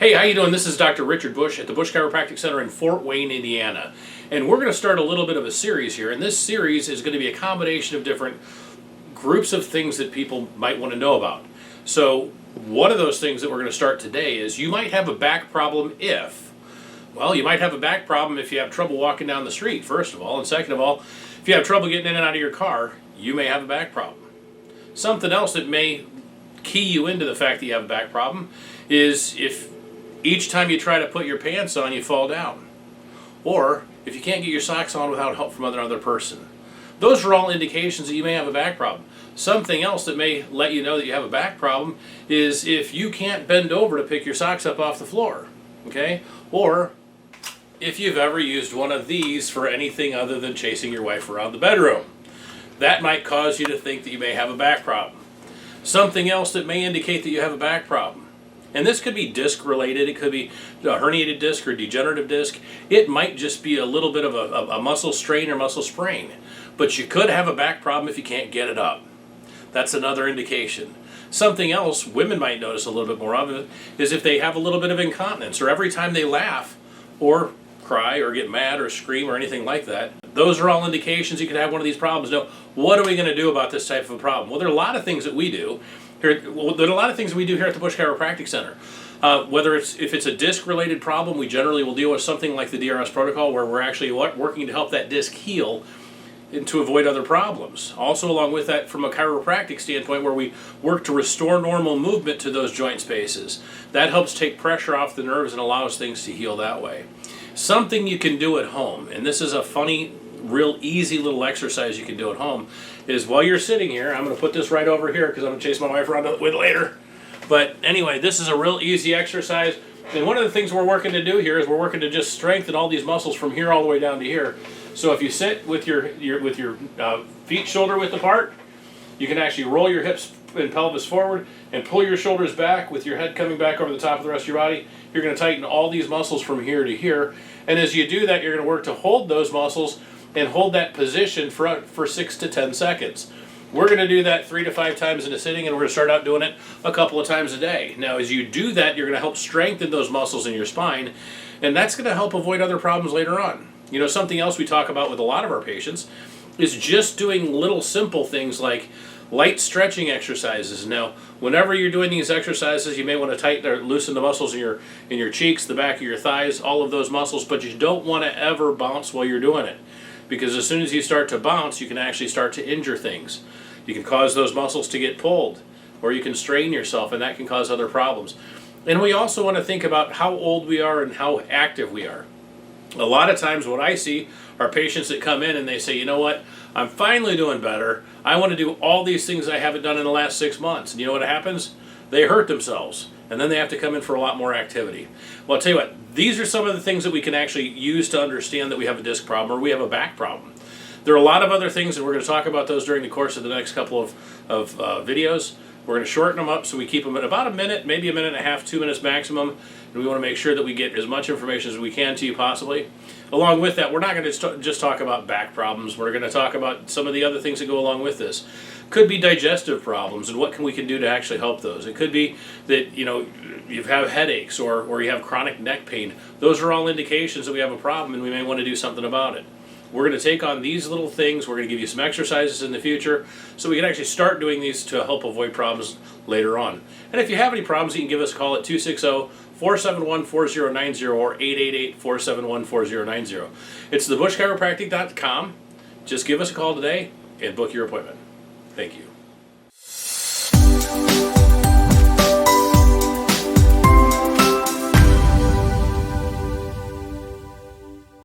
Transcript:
Hey, how you doing? This is Dr. Richard Busch at the Busch Chiropractic Center in Fort Wayne, Indiana. And we're going to start a little bit of a series here. And this series is going to be a combination of different groups of things that people might want to know about. So one of those things that we're going to start today is you might have a back problem you might have a back problem if you have trouble walking down the street, first of all. And second of all, if you have trouble getting in and out of your car, you may have a back problem. Something else that may key you into the fact that you have a back problem is if each time you try to put your pants on, you fall down. Or if you can't get your socks on without help from another person. Those are all indications that you may have a back problem. Something else that may let you know that you have a back problem is if you can't bend over to pick your socks up off the floor. Okay? Or if you've ever used one of these for anything other than chasing your wife around the bedroom. That might cause you to think that you may have a back problem. Something else that may indicate that you have a back problem. And this could be disc related, it could be a herniated disc or degenerative disc. It might just be a little bit of a muscle strain or muscle sprain. But you could have a back problem if you can't get it up. That's another indication. Something else women might notice a little bit more of it is if they have a little bit of incontinence or every time they laugh or cry or get mad or scream or anything like that. Those are all indications you could have one of these problems. Now, what are we going to do about this type of a problem? Well, there are a lot of things that we do. There are a lot of things we do here at the Busch Chiropractic Center. If it's a disc-related problem, we generally will deal with something like the DRS protocol, where we're actually working to help that disc heal and to avoid other problems. Also, along with that, from a chiropractic standpoint, where we work to restore normal movement to those joint spaces. That helps take pressure off the nerves and allows things to heal that way. Something you can do at home, and this is a funny, real easy little exercise you can do at home, is while you're sitting here, I'm going to put this right over here because I'm going to chase my wife around with it later. But anyway, this is a real easy exercise. And one of the things we're working to do here is we're working to just strengthen all these muscles from here all the way down to here. So if you sit with your feet shoulder width apart, you can actually roll your hips and pelvis forward and pull your shoulders back with your head coming back over the top of the rest of your body. You're going to tighten all these muscles from here to here. And as you do that, you're going to work to hold those muscles and hold that position for 6 to 10 seconds. We're going to do that 3 to 5 times in a sitting, and we're going to start out doing it a couple of times a day. Now, as you do that, you're going to help strengthen those muscles in your spine, and that's going to help avoid other problems later on. You know, something else we talk about with a lot of our patients is just doing little simple things like light stretching exercises. Now, whenever you're doing these exercises, you may want to tighten or loosen the muscles in your cheeks, the back of your thighs, all of those muscles, but you don't want to ever bounce while you're doing it. Because as soon as you start to bounce, you can actually start to injure things. You can cause those muscles to get pulled, or you can strain yourself, and that can cause other problems. And we also want to think about how old we are and how active we are. A lot of times what I see are patients that come in and they say, you know what, I'm finally doing better. I want to do all these things I haven't done in the last 6 months. And you know what happens? They hurt themselves. And then they have to come in for a lot more activity. Well, I'll tell you what, these are some of the things that we can actually use to understand that we have a disc problem or we have a back problem. There are a lot of other things, and we're going to talk about those during the course of the next couple of videos. We're going to shorten them up so we keep them at about a minute, maybe a minute and a half, 2 minutes maximum. And we want to make sure that we get as much information as we can to you possibly. Along with that, we're not going to just talk about back problems. We're going to talk about some of the other things that go along with this. Could be digestive problems and what we can do to actually help those. It could be that you have headaches or you have chronic neck pain. Those are all indications that we have a problem and we may want to do something about it. We're going to take on these little things. We're going to give you some exercises in the future so we can actually start doing these to help avoid problems later on. And if you have any problems, you can give us a call at 260-471-4090 or 888-471-4090. It's thebuschchiropractic.com. Just give us a call today and book your appointment. Thank you.